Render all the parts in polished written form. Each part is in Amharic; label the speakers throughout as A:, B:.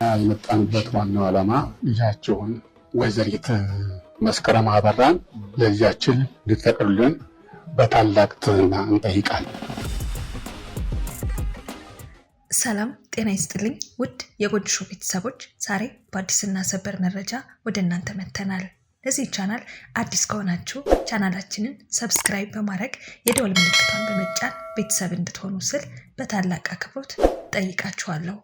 A: የመጣንበት ዋናው ዓላማ ልጃችሁን ወይዘሪት መስከረም አበራን ለልጃችን እንድትፈቅዱልን በታላቅ ትህትና እንጠይቃለን።
B: ሰላም ጤና ይስጥልኝ ውድ የጎጆ ሾው ቤተሰቦች፣ ዛሬ በአዲስና ሰበር መረጃ ወደ እናንተ መጥተናል። ለዚህ ቻናል አዲስ ከሆናችሁ ቻናላችንን ሰብስክራይብ በማድረግ የደወል ምልክቷን በመጫን ቤተሰብ እንድትሆኑ ስል በታላቅ አክብሮት ጠይቃችኋለሁ።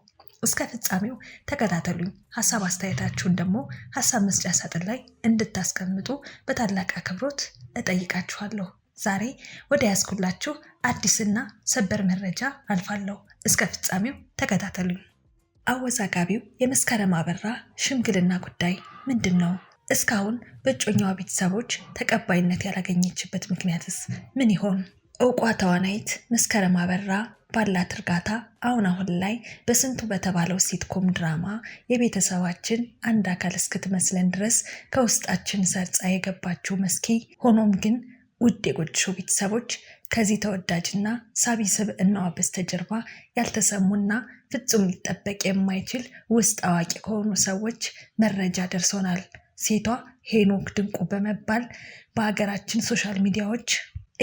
B: እስከ ፍጻሜው ተከታተሉኝ። ሀሳብ አስተያየታችሁን ደግሞ ሀሳብ መስጫ ሳጥን ላይ እንድታስቀምጡ በታላቅ አክብሮት እጠይቃችኋለሁ። ዛሬ ወደ ያስኩላችሁ አዲስና ሰበር መረጃ አልፋለሁ። እስከ ፍጻሜው ተከታተሉኝ። አወዛጋቢው የመስከረም አበራ ሽምግልና ጉዳይ ምንድን ነው? እስካሁን በእጮኛዋ ቤተሰቦች ተቀባይነት ያላገኘችበት ምክንያትስ ምን ይሆን? እውቋ ተዋናይት መስከረም አበራ ባላት እርጋታ አሁን ላይ በስንቱ በተባለው ሲትኮም ድራማ የቤተሰባችን አንድ አካል እስክትመስለን ድረስ ከውስጣችን ሰርጻ የገባችው መስኪ፣ ሆኖም ግን ውድ የጎጆ ሾው ቤተሰቦች ከዚህ ተወዳጅና ሳቢ ስብዕናዋ በስተጀርባ ያልተሰሙና ፍጹም ሊጠበቅ የማይችል ውስጥ አዋቂ ከሆኑ ሰዎች መረጃ ደርሶናል። ሴቷ ሄኖክ ድንቁ በመባል በሀገራችን ሶሻል ሚዲያዎች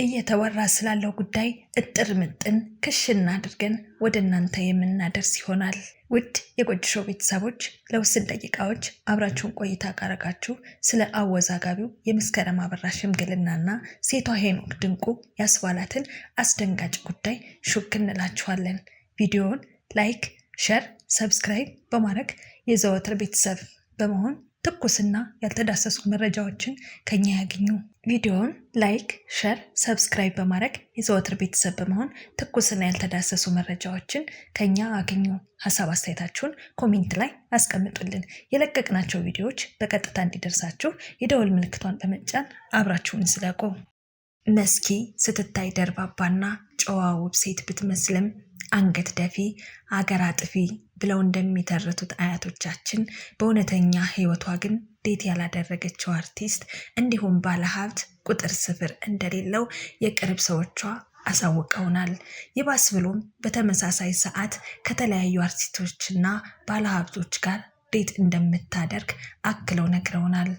B: እየተወራ ስላለው ጉዳይ እጥር ምጥን ክሽና አድርገን ወደ እናንተ የምናደርስ ይሆናል። ውድ የጎጆ ሾው ቤተሰቦች ለውስን ደቂቃዎች አብራችሁን ቆይታ ካረጋችሁ ስለ አወዛጋቢው የመስከረም አበራ ሽምግልናና ሴቷ ሄኖክ ድንቁ ያስባላትን አስደንጋጭ ጉዳይ ሹክ እንላችኋለን። ቪዲዮውን ላይክ፣ ሸር፣ ሰብስክራይብ በማድረግ የዘወትር ቤተሰብ በመሆን ትኩስና ያልተዳሰሱ መረጃዎችን ከኛ ያገኙ። ቪዲዮውን ላይክ፣ ሸር፣ ሰብስክራይብ በማድረግ የዘወትር ቤተሰብ በመሆን ትኩስና ያልተዳሰሱ መረጃዎችን ከኛ አገኙ። ሀሳብ አስተያየታችሁን ኮሜንት ላይ አስቀምጡልን። የለቀቅናቸው ቪዲዮዎች በቀጥታ እንዲደርሳችሁ የደወል ምልክቷን በመጫን አብራችሁን ዝለቁ። መስኪ ስትታይ ደርባባና ጨዋ ውብ ሴት ብትመስልም አንገት ደፊ አገር አጥፊ ብለው እንደሚተርቱት አያቶቻችን በእውነተኛ ሕይወቷ ግን ዴት ያላደረገችው አርቲስት እንዲሁም ባለሀብት ቁጥር ስፍር እንደሌለው የቅርብ ሰዎቿ አሳውቀውናል። ይባስ ብሎም በተመሳሳይ ሰዓት ከተለያዩ አርቲስቶችና ባለሀብቶች ጋር ዴት እንደምታደርግ አክለው ነግረውናል።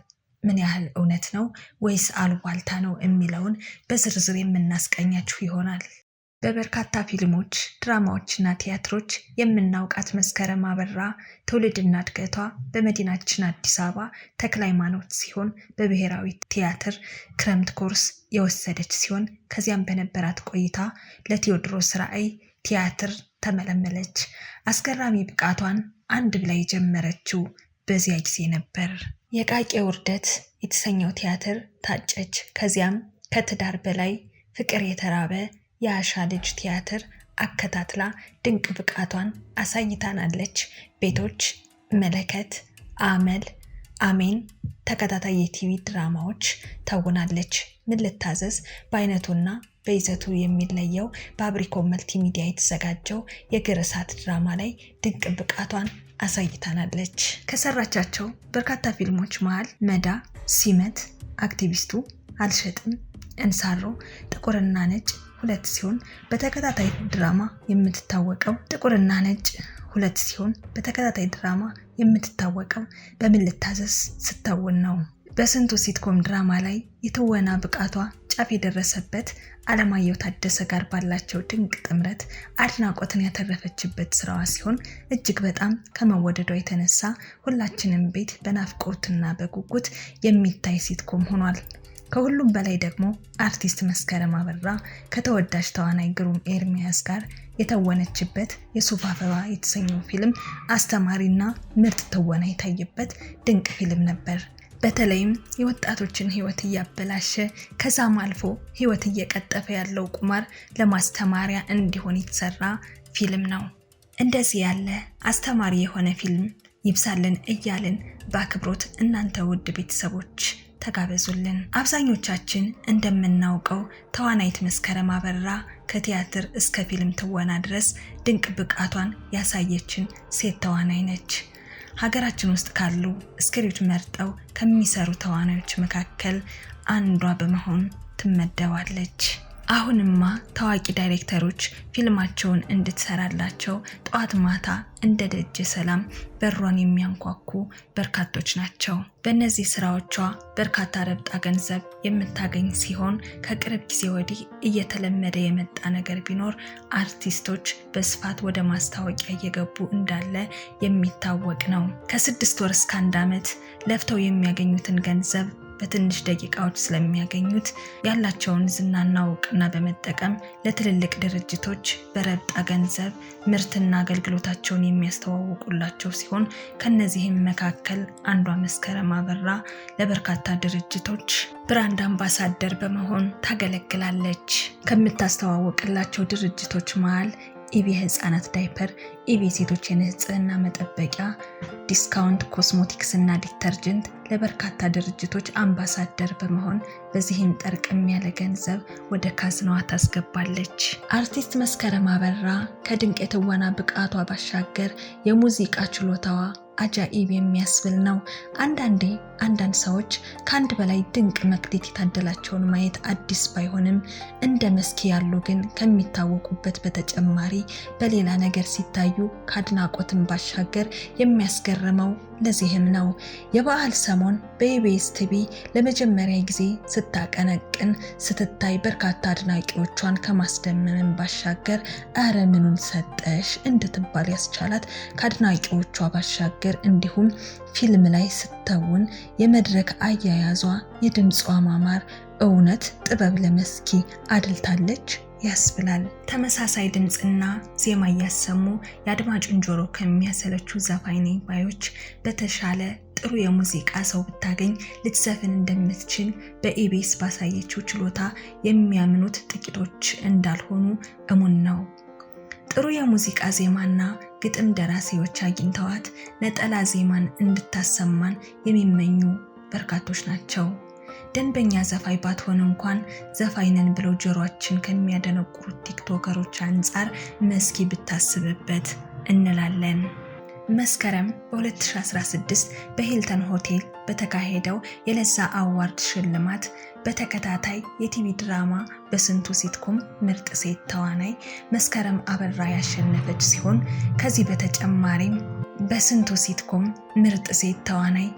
B: ምን ያህል እውነት ነው ወይስ አሉባልታ ነው የሚለውን በዝርዝር የምናስቀኛችሁ ይሆናል። በበርካታ ፊልሞች፣ ድራማዎችና ቲያትሮች የምናውቃት መስከረም አበራ ትውልድና እድገቷ በመዲናችን አዲስ አበባ ተክለ ሃይማኖት ሲሆን በብሔራዊ ቲያትር ክረምት ኮርስ የወሰደች ሲሆን ከዚያም በነበራት ቆይታ ለቴዎድሮስ ራዕይ ቲያትር ተመለመለች። አስገራሚ ብቃቷን አንድ ብላ የጀመረችው በዚያ ጊዜ ነበር። የቃቄ ውርደት የተሰኘው ቲያትር ታጨች። ከዚያም ከትዳር በላይ ፍቅር የተራበ የአሻ ልጅ ቲያትር አከታትላ ድንቅ ብቃቷን አሳይታናለች። ቤቶች፣ መለከት፣ አመል፣ አሜን ተከታታይ የቲቪ ድራማዎች ተውናለች። ምን ልታዘዝ በአይነቱና በይዘቱ የሚለየው በአብሪኮም መልቲሚዲያ የተዘጋጀው የግር እሳት ድራማ ላይ ድንቅ ብቃቷን አሳይታናለች። ከሰራቻቸው በርካታ ፊልሞች መሃል መዳ፣ ሲመት፣ አክቲቪስቱ፣ አልሸጥም፣ እንሳሮ፣ ጥቁርና ነጭ ሁለት ሲሆን በተከታታይ ድራማ የምትታወቀው ጥቁርና ነጭ ሁለት ሲሆን በተከታታይ ድራማ የምትታወቀው በምን ልታዘዝ ስተውን ነው። በስንቱ ሲትኮም ድራማ ላይ የትወና ብቃቷ ጫፍ የደረሰበት አለማየሁ ታደሰ ጋር ባላቸው ድንቅ ጥምረት አድናቆትን ያተረፈችበት ስራዋ ሲሆን እጅግ በጣም ከመወደዷ የተነሳ ሁላችንም ቤት በናፍቆትና በጉጉት የሚታይ ሲትኮም ሆኗል። ከሁሉም በላይ ደግሞ አርቲስት መስከረም አበራ ከተወዳጅ ተዋናይ ግሩም ኤርሚያስ ጋር የተወነችበት የሱፍ አበባ የተሰኘው ፊልም አስተማሪና ምርጥ ትወና የታየበት ድንቅ ፊልም ነበር። በተለይም የወጣቶችን ህይወት እያበላሸ ከዛም አልፎ ህይወት እየቀጠፈ ያለው ቁማር ለማስተማሪያ እንዲሆን የተሰራ ፊልም ነው። እንደዚህ ያለ አስተማሪ የሆነ ፊልም ይብሳልን እያልን በአክብሮት እናንተ ውድ ቤተሰቦች ተጋበዙልን። አብዛኞቻችን እንደምናውቀው ተዋናይት መስከረም አበራ ከቲያትር እስከ ፊልም ትወና ድረስ ድንቅ ብቃቷን ያሳየችን ሴት ተዋናይ ነች። ሀገራችን ውስጥ ካሉ ስክሪፕት መርጠው ከሚሰሩ ተዋናዮች መካከል አንዷ በመሆን ትመደባለች። አሁንማ ታዋቂ ዳይሬክተሮች ፊልማቸውን እንድትሰራላቸው ጠዋት ማታ እንደ ደጀ ሰላም በሯን የሚያንኳኩ በርካቶች ናቸው። በእነዚህ ስራዎቿ በርካታ ረብጣ ገንዘብ የምታገኝ ሲሆን ከቅርብ ጊዜ ወዲህ እየተለመደ የመጣ ነገር ቢኖር አርቲስቶች በስፋት ወደ ማስታወቂያ እየገቡ እንዳለ የሚታወቅ ነው። ከ6 ወር እስከ 1 ዓመት ለፍተው የሚያገኙትን ገንዘብ በትንሽ ደቂቃዎች ስለሚያገኙት ያላቸውን ዝናና እውቅና በመጠቀም ለትልልቅ ድርጅቶች በረብጣ ገንዘብ ምርትና አገልግሎታቸውን የሚያስተዋውቁላቸው ሲሆን ከነዚህም መካከል አንዷ መስከረም አበራ ለበርካታ ድርጅቶች ብራንድ አምባሳደር በመሆን ታገለግላለች። ከምታስተዋውቅላቸው ድርጅቶች መሃል ኢቢ ህፃናት ዳይፐር፣ ኢቢ ሴቶች የንጽህና መጠበቂያ፣ ዲስካውንት ኮስሞቲክስ እና ዲተርጀንት ለበርካታ ድርጅቶች አምባሳደር በመሆን በዚህም ጠርቅም ያለ ገንዘብ ወደ ካዝናዋ ታስገባለች። አርቲስት መስከረም አበራ ከድንቅ የትወና ብቃቷ ባሻገር የሙዚቃ ችሎታዋ አጃኢብ የሚያስብል ነው። አንዳንድ ሰዎች ከአንድ በላይ ድንቅ መክሊት የታደላቸውን ማየት አዲስ ባይሆንም እንደ መስኪ ያሉ ግን ከሚታወቁበት በተጨማሪ በሌላ ነገር ሲታዩ ከአድናቆትም ባሻገር የሚያስገርመው ለዚህም ነው። የበዓል ሰሞን በኢቢኤስ ቲቪ ለመጀመሪያ ጊዜ ስታቀነቅን ስትታይ በርካታ አድናቂዎቿን ከማስደመምን ባሻገር አረ ምኑን ሰጠሽ እንድትባል ያስቻላት ከአድናቂዎቿ ባሻገር እንዲሁም ፊልም ላይ ስተውን የመድረክ አያያዟ፣ የድምጿ ማማር እውነት ጥበብ ለመስኪ አድልታለች ያስብላል። ተመሳሳይ ድምፅና ዜማ እያሰሙ የአድማጩን ጆሮ ከሚያሰለቹ ዘፋኝ ነኝ ባዮች በተሻለ ጥሩ የሙዚቃ ሰው ብታገኝ ልትዘፍን እንደምትችል በኢቢኤስ ባሳየችው ችሎታ የሚያምኑት ጥቂቶች እንዳልሆኑ እሙን ነው። ጥሩ የሙዚቃ ዜማና ግጥም ደራሲዎች አግኝተዋት ነጠላ ዜማን እንድታሰማን የሚመኙ በርካቶች ናቸው። ደንበኛ ዘፋኝ ባትሆን እንኳን ዘፋይነን ብለው ጆሮአችን ከሚያደነቁሩት ቲክቶከሮች አንጻር መስኪ ብታስብበት እንላለን። መስከረም በ2016 በሂልተን ሆቴል በተካሄደው የለዛ አዋርድ ሽልማት በተከታታይ የቲቪ ድራማ በስንቱ ሲትኮም ምርጥ ሴት ተዋናይ መስከረም አበራ ያሸነፈች ሲሆን ከዚህ በተጨማሪም በስንቱ ሲትኮም ምርጥ ሴት ተዋናይ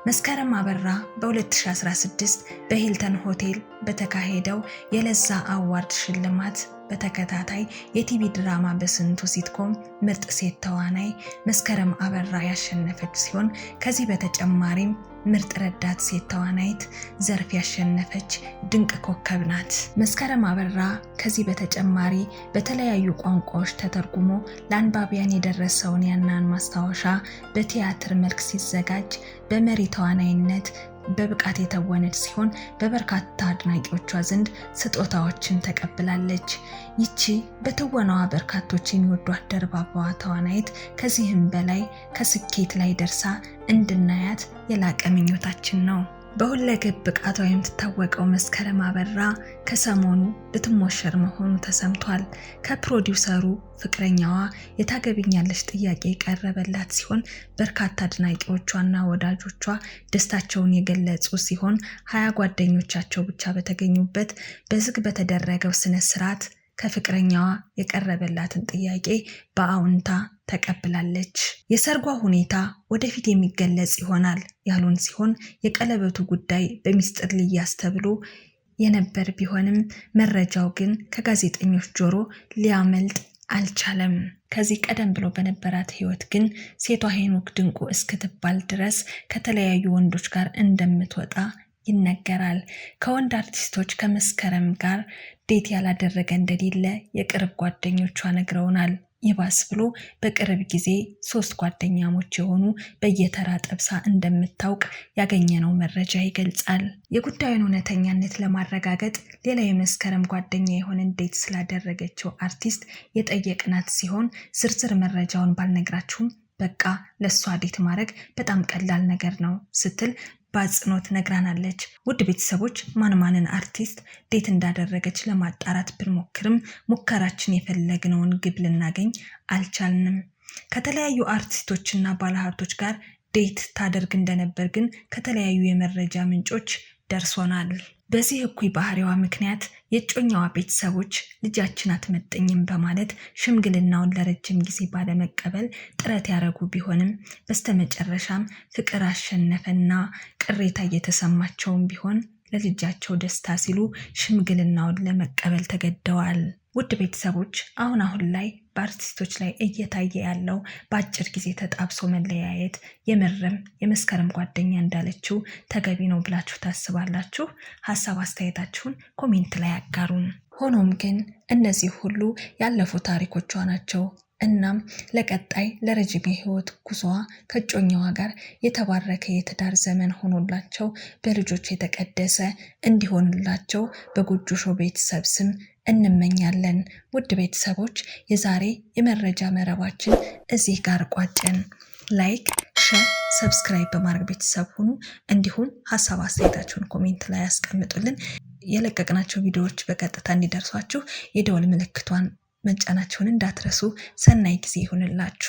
B: መስከረም አበራ በ2016 በሂልተን ሆቴል በተካሄደው የለዛ አዋርድ ሽልማት በተከታታይ የቲቪ ድራማ በስንቱ ሲትኮም ምርጥ ሴት ተዋናይ መስከረም አበራ ያሸነፈች ሲሆን ከዚህ በተጨማሪም ምርጥ ረዳት ሴት ተዋናይት ዘርፍ ያሸነፈች ድንቅ ኮከብ ናት። መስከረም አበራ ከዚህ በተጨማሪ በተለያዩ ቋንቋዎች ተተርጉሞ ለአንባቢያን የደረሰውን ያናን ማስታወሻ በቲያትር መልክ ሲዘጋጅ በመሪ ተዋናይነት በብቃት የተወነች ሲሆን በበርካታ አድናቂዎቿ ዘንድ ስጦታዎችን ተቀብላለች። ይቺ በትወናዋ በርካቶች የሚወዷት ደርባባዋ ተዋናይት ከዚህም በላይ ከስኬት ላይ ደርሳ እንድናያት የላቀ ምኞታችን ነው። በሁለገብ ብቃቷ የምትታወቀው መስከረም አበራ ከሰሞኑ ልትሞሸር መሆኑ ተሰምቷል። ከፕሮዲውሰሩ ፍቅረኛዋ የታገቢኛለች ጥያቄ የቀረበላት ሲሆን በርካታ አድናቂዎቿና ወዳጆቿ ደስታቸውን የገለጹ ሲሆን 20 ጓደኞቻቸው ብቻ በተገኙበት በዝግ በተደረገው ስነ ስርዓት ከፍቅረኛዋ የቀረበላትን ጥያቄ በአዎንታ ተቀብላለች። የሰርጓ ሁኔታ ወደፊት የሚገለጽ ይሆናል ያሉን ሲሆን የቀለበቱ ጉዳይ በሚስጥር ሊያዝ ተብሎ የነበር ቢሆንም መረጃው ግን ከጋዜጠኞች ጆሮ ሊያመልጥ አልቻለም። ከዚህ ቀደም ብሎ በነበራት ህይወት ግን ሴቷ ሄኖክ ድንቁ እስክትባል ድረስ ከተለያዩ ወንዶች ጋር እንደምትወጣ ይነገራል። ከወንድ አርቲስቶች ከመስከረም ጋር ዴት ያላደረገ እንደሌለ የቅርብ ጓደኞቿ ነግረውናል። ይባስ ብሎ በቅርብ ጊዜ 3 ጓደኛሞች የሆኑ በየተራ ጠብሳ እንደምታውቅ ያገኘነው መረጃ ይገልጻል። የጉዳዩን እውነተኛነት ለማረጋገጥ ሌላ የመስከረም ጓደኛ የሆነን ዴት ስላደረገችው አርቲስት የጠየቅናት ሲሆን ዝርዝር መረጃውን ባልነግራችሁም በቃ ለሷ ዴት ማድረግ በጣም ቀላል ነገር ነው ስትል በአጽንኦት ነግራናለች። ውድ ቤተሰቦች ማንን አርቲስት ዴት እንዳደረገች ለማጣራት ብንሞክርም ሙከራችን የፈለግነውን ግብ ልናገኝ አልቻልንም። ከተለያዩ አርቲስቶችና ባለሀብቶች ጋር ዴት ታደርግ እንደነበር ግን ከተለያዩ የመረጃ ምንጮች ደርሶናል። በዚህ እኩይ ባህሪዋ ምክንያት የእጮኛዋ ቤተሰቦች ልጃችን አትመጠኝም በማለት ሽምግልናውን ለረጅም ጊዜ ባለመቀበል ጥረት ያደረጉ ቢሆንም በስተመጨረሻም ፍቅር አሸነፈና ቅሬታ እየተሰማቸውም ቢሆን ለልጃቸው ደስታ ሲሉ ሽምግልናውን ለመቀበል ተገደዋል። ውድ ቤተሰቦች አሁን ላይ በአርቲስቶች ላይ እየታየ ያለው በአጭር ጊዜ ተጣብሶ መለያየት የምርም የመስከረም ጓደኛ እንዳለችው ተገቢ ነው ብላችሁ ታስባላችሁ? ሀሳብ አስተያየታችሁን ኮሜንት ላይ አጋሩን። ሆኖም ግን እነዚህ ሁሉ ያለፉ ታሪኮቿ ናቸው። እናም ለቀጣይ ለረጅም የህይወት ጉዞዋ ከእጮኛዋ ጋር የተባረከ የትዳር ዘመን ሆኖላቸው በልጆች የተቀደሰ እንዲሆንላቸው በጎጆ ሾው ቤተሰብ ስም እንመኛለን። ውድ ቤተሰቦች የዛሬ የመረጃ መረባችን እዚህ ጋር ቋጨን። ላይክ፣ ሼር፣ ሰብስክራይብ በማድረግ ቤተሰብ ሁኑ። እንዲሁም ሀሳብ አስተያየታችሁን ኮሜንት ላይ ያስቀምጡልን። የለቀቅናቸው ቪዲዮዎች በቀጥታ እንዲደርሷችሁ የደወል ምልክቷን መጫናችሁን እንዳትረሱ። ሰናይ ጊዜ ይሁንላችሁ።